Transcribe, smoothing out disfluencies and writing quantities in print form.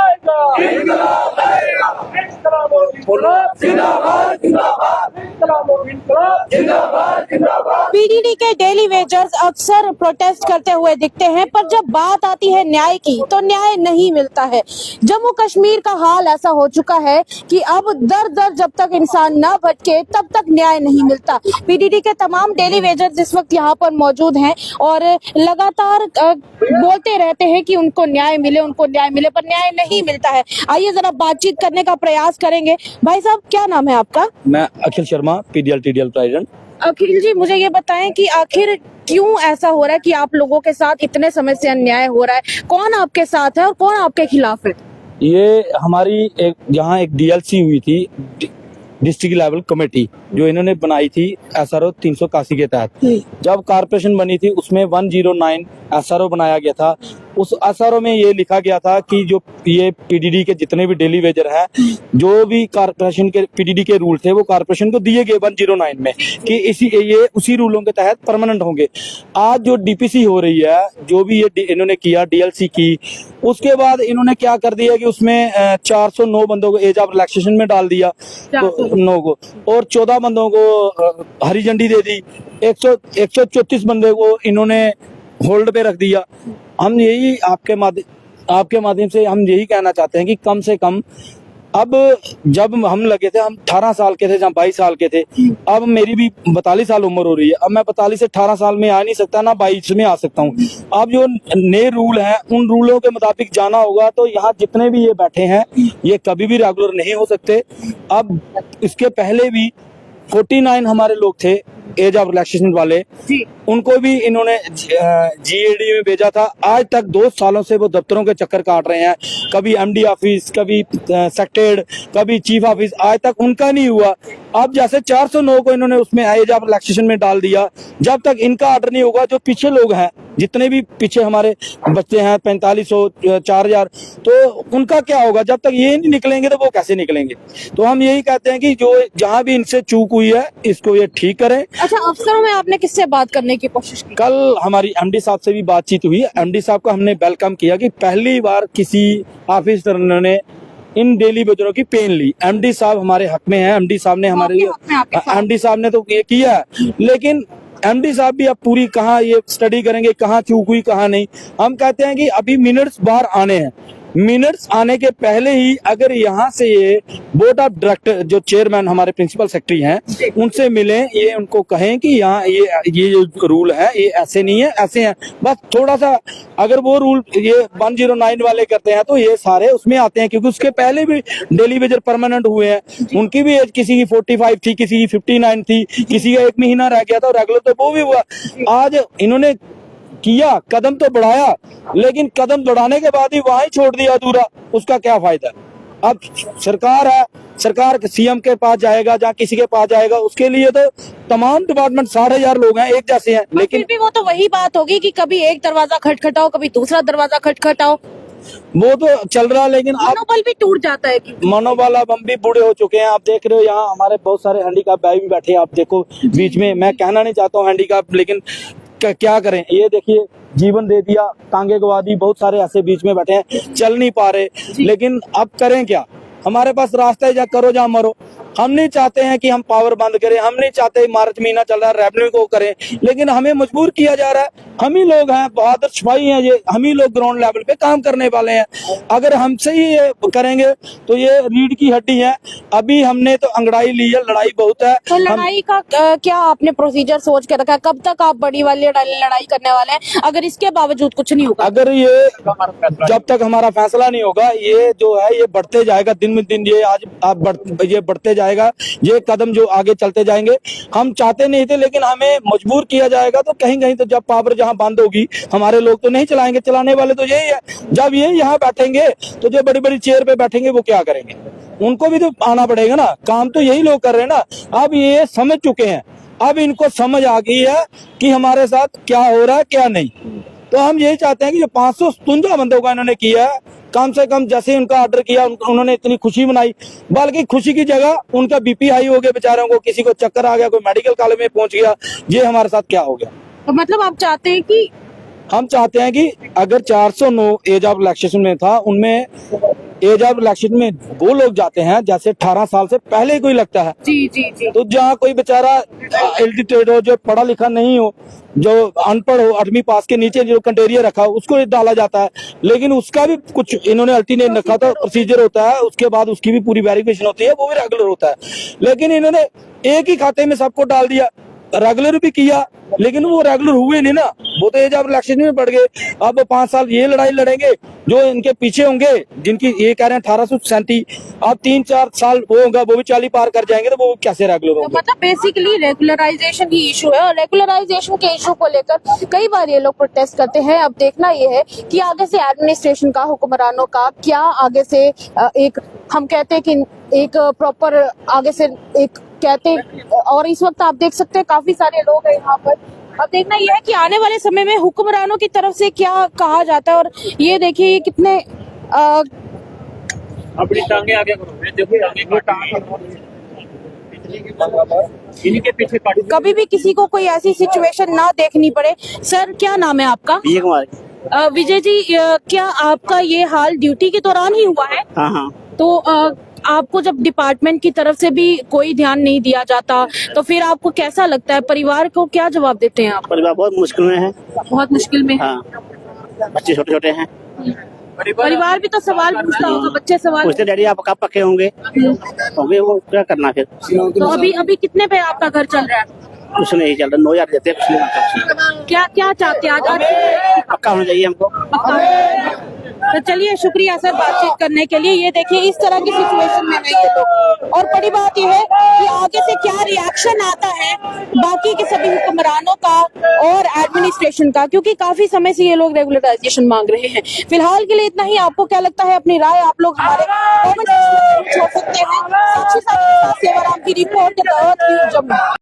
आएगा, इंकलाब आएगा, इंकलाब और इंकलाब जिंदाबाद जिंदाबाद, इंकलाब और इंकलाब जिंदाबाद जिंदाबाद। पीडीडी के डेली वेजर्स अक्सर प्रोटेस्ट करते हुए दिखते हैं, पर जब बात आती है न्याय की तो न्याय नहीं मिलता है। जम्मू कश्मीर का हाल ऐसा हो चुका है कि अब दर दर जब तक इंसान ना भटके तब तक न्याय नहीं मिलता। पीडीडी के तमाम डेली वेजर्स इस वक्त यहाँ पर मौजूद हैं और लगातार बोलते रहते हैं कि उनको न्याय मिले, पर न्याय नहीं मिलता है। आइए जरा बातचीत करने का प्रयास करेंगे। भाई साहब, क्या नाम है आपका? मैं अखिल शर्मा, पीडीएल टीडीएल प्रेसिडेंट। अखिल जी, मुझे ये बताएं कि आखिर क्यों ऐसा हो रहा है कि आप लोगों के साथ इतने समय से अन्याय हो रहा है? कौन आपके साथ है और कौन आपके खिलाफ है? ये हमारी यहाँ एक डीएलसी हुई थी, डिस्ट्रिक्ट लेवल कमेटी, जो इन्होंने बनाई थी SRO 381 के तहत। जब कारपोरेशन बनी थी उसमें 109 SRO बनाया गया था। उस SRO में ये लिखा गया था कि जो ये पीडीडी के जितने भी डेली वेजर हैं, जो भी कारपोरेशन के पीडीडी के रूल थे वो कारपोरेशन को दिए गए 109 में कि ये उसी रूलों के तहत परमानेंट होंगे। आज जो डीपीसी हो रही है, जो भी ये इन्होंने किया डीएलसी की, उसके बाद इन्होंने क्या कर दिया कि उसमें 409 बंदों को एज ऑफ रिलैक्सेशन में डाल दिया, तो 9 को, और 14 बंदों को हरी झंडी दे दी। 134 बंदे को इन्होंने होल्ड पे रख दिया। हम यही आपके माध्यम से हम यही कहना चाहते हैं कि कम से कम, अब जब हम लगे थे, हम 18 साल के थे या 22 साल के थे, अब मेरी भी 42 साल उम्र हो रही है। अब मैं 42 से 18 साल में आ नहीं सकता, ना 22 में आ सकता हूँ। अब जो नए रूल हैं उन रूलों के मुताबिक जाना होगा। तो यहाँ जितने भी ये बैठे हैं ये कभी भी रेगुलर नहीं हो सकते। अब इसके पहले भी 49 हमारे लोग थे एज ऑफ रिलैक्सेशन वाले, उनको भी इन्होंने जीएडी में भेजा था। आज तक 2 सालों से वो दफ्तरों के चक्कर काट रहे हैं, कभी एमडी ऑफिस, कभी सेक्रेटरी, कभी चीफ ऑफिस, आज तक उनका नहीं हुआ। अब जैसे 409 को इन्होंने उसमें एज ऑफ रिलैक्सेशन में डाल दिया, जब तक इनका ऑर्डर नहीं होगा, जो पीछे लोग हैं, जितने भी पीछे हमारे बच्चे हैं 4500 4000, तो उनका क्या होगा? जब तक ये नहीं निकलेंगे तो वो कैसे निकलेंगे? तो हम यही कहते हैं कि जो जहां भी इनसे चूक हुई है इसको ये ठीक करें। अच्छा, अफसरों में आपने किससे बात करने की कोशिश की? कल हमारी एमडी साहब से भी बातचीत हुई। एमडी साहब का हमने वेलकम किया कि पहली बार किसी ऑफिसर ने इन डेली वेजरों की पेन ली। एमडी साहब हमारे हक में हैं, एमडी साहब ने एमडी साहब ने तो ये किया है, लेकिन एमडी साहब भी अब पूरी कहाँ ये स्टडी करेंगे, कहाँ चूक हुई कहाँ नहीं। हम कहते हैं कि अभी मिनट्स बाहर आने हैं, मिनट्स आने के पहले ही अगर यहाँ से ये बोर्ड ऑफ डायरेक्टर जो चेयरमैन हमारे प्रिंसिपल सेक्रेटरी हैं उनसे मिलें, ये उनको कहें कि यहाँ ये जो रूल है ये ऐसे नहीं है, ऐसे हैं। बस थोड़ा सा अगर वो रूल ये 109 वाले करते हैं तो ये सारे उसमें आते हैं, क्योंकि उसके पहले भी डेली वेजर परमानेंट हुए हैं। उनकी भी एज किसी की 45 थी, किसी की 59 थी, किसी का 1 महीना रह गया था रेगुलर, तो वो भी हुआ। आज इन्होंने किया, कदम तो बढ़ाया, लेकिन कदम बढ़ाने के बाद ही वहां ही छोड़ दिया अधूरा, उसका क्या फायदा? अब सरकार है, सरकार सीएम के पास जाएगा, जहाँ किसी के पास जाएगा, उसके लिए तो तमाम डिपार्टमेंट 60,000 लोग हैं, एक जैसे हैं, लेकिन फिर भी वो तो वही बात होगी कि कभी एक दरवाजा खटखटाओ, कभी दूसरा दरवाजा खटखटाओ, वो तो चल रहा है। लेकिन मनोबल भी टूट जाता है कि मनोबल, अब हम भी बूढ़े हो चुके हैं। आप देख रहे हो यहाँ हमारे बहुत सारे हैंडीकैप भाई भी बैठे हैं, आप देखो बीच में। मैं कहना नहीं चाहता हूँ हैंडीकैप, लेकिन क्या करें? ये देखिए, जीवन दे दिया, टांगे गवा दी, बहुत सारे ऐसे बीच में बैठे हैं, चल नहीं पा रहे। लेकिन अब करें क्या? हमारे पास रास्ता है, जा करो जा मरो। हम नहीं चाहते हैं कि हम पावर बंद करें, हम नहीं चाहते मार्च महीना चल रहा है रेवेन्यू को करें, लेकिन हमें मजबूर किया जा रहा है। हम ही लोग हैं, बहादुर सिपाही हैं, ये हम ही लोग ग्राउंड लेवल पे काम करने वाले हैं। अगर हमसे ही ये करेंगे तो ये रीढ़ की हड्डी है। अभी हमने तो अंगड़ाई ली है, लड़ाई बहुत है। तो लड़ाई का क्या आपने प्रोसीजर सोच के रखा है? कब तक आप बड़ी वाली लड़ाई करने वाले हैं अगर इसके बावजूद कुछ नहीं होगा? अगर ये जब तक हमारा फैसला नहीं होगा, ये जो है ये बढ़ते जाएगा दिन में दिन। ये आज ये बढ़ते जाएगा, ये कदम जो आगे चलते जाएंगे। हम चाहते नहीं थे, लेकिन हमें मजबूर किया जाएगा। तो कहीं कहीं तो जब पावर जहां बंद होगी, हमारे लोग तो नहीं चलाएंगे, चलाने वाले तो यही है। जब ये यहाँ बैठेंगे तो जो बड़ी बड़ी चेयर पे बैठेंगे वो क्या करेंगे? उनको भी तो आना पड़ेगा ना, काम तो यही लोग कर रहे हैं ना। अब ये समझ चुके हैं, अब इनको समझ आ गई है कि हमारे साथ क्या हो रहा है क्या नहीं। तो हम यही चाहते हैं कि जो 557 बंदों का इन्होंने किया है, कम से कम जैसे उनका ऑर्डर किया उन्होंने इतनी खुशी मनाई, बल्कि खुशी की जगह उनका बीपी हाई हो गया बेचारों को, किसी को चक्कर आ गया, कोई मेडिकल कॉलेज में पहुंच गया। ये हमारे साथ क्या हो गया? तो मतलब आप चाहते हैं कि हम चाहते हैं कि अगर 409 एज ऑफ रिलैक्सेशन में था, उनमें एज ऑफ इलेक्शन में वो लोग जाते हैं जैसे 18 साल से पहले कोई लगता है। जी जी जी। तो जहाँ कोई बेचारा एलिटेड हो, जो पढ़ा लिखा नहीं हो, जो अनपढ़ हो, 8वीं पास के नीचे जो कंटेरिया रखा हो, उसको डाला जाता है। लेकिन उसका भी कुछ इन्होंने अल्टरनेट रखा था, प्रोसीजर होता है, उसके बाद उसकी भी पूरी वेरिफिकेशन होती है, वो भी रेगुलर होता है। लेकिन इन्होंने एक ही खाते में सबको डाल दिया, रेगुलर भी किया, लेकिन वो रेगुलर हुए नहीं ना, वो तो एज ऑफ इलेक्शन में बढ़ गए। अब 5 साल ये लड़ाई लड़ेंगे, जो इनके पीछे होंगे, जिनकी ये कह रहे हैं 1837, अब 3-4 साल वो होगा, वो भी 40 पार कर जाएंगे, तो वो कैसे रेगुलर होंगे? मतलब बेसिकली रेगुलराइजेशन ही इशू है, और रेगुलराइजेशन के इशू को लेकर कई बार ये लोग प्रोटेस्ट करते हैं। अब देखना ये है कि आगे से एडमिनिस्ट्रेशन का, हुक्मरानों का क्या आगे से एक, हम कहते हैं कि एक प्रॉपर आगे से एक कहते, और इस वक्त आप देख सकते हैं काफी सारे लोग हैं यहाँ पर। अब देखना यह है कि आने वाले समय में हुक्मरानों की तरफ से क्या कहा जाता है। और ये देखिए ये कितने अपनी टांगे आगे करो, देखो आगे इनके पीछे काट। कभी भी किसी को कोई ऐसी सिचुएशन ना देखनी पड़े। सर क्या नाम है आपका? विजय कुमार। विजय जी, क्या आपका ये हाल ड्यूटी के दौरान ही हुआ है? हाँ हाँ। तो आपको जब डिपार्टमेंट की तरफ से भी कोई ध्यान नहीं दिया जाता, तो फिर आपको कैसा लगता है? परिवार को क्या जवाब देते हैं आप? परिवार बहुत मुश्किल में है। बहुत मुश्किल में। हाँ, बच्चे छोटे छोटे हैं। परिवार भी तो सवाल पूछता होगा, बच्चे सवाल पूछते डैडी आप कब पक्के होंगे, होंगे वो क्या करना फिर। तो अभी कितने पे आपका घर चल रहा है? कुछ नहीं चल रहा, 9,000 देते हैं, कुछ नहीं। क्या क्या चाहते हैं आज? पक्का होना चाहिए हमको। तो चलिए, शुक्रिया सर बातचीत करने के लिए। ये देखिए इस तरह की सिचुएशन में है ये लोग, और बड़ी बात यह है कि आगे से क्या रिएक्शन आता है बाकी के सभी हुक्मरानों का और एडमिनिस्ट्रेशन का, क्योंकि काफी समय से ये लोग रेगुलराइजेशन मांग रहे हैं। फिलहाल के लिए इतना ही। आपको क्या लगता है? अपनी राय आप लोग हमारे कमेंट सेक्शन में छोड़ सकते हैं। साक्षी साथ सेवाराम की रिपोर्ट, जम्मू।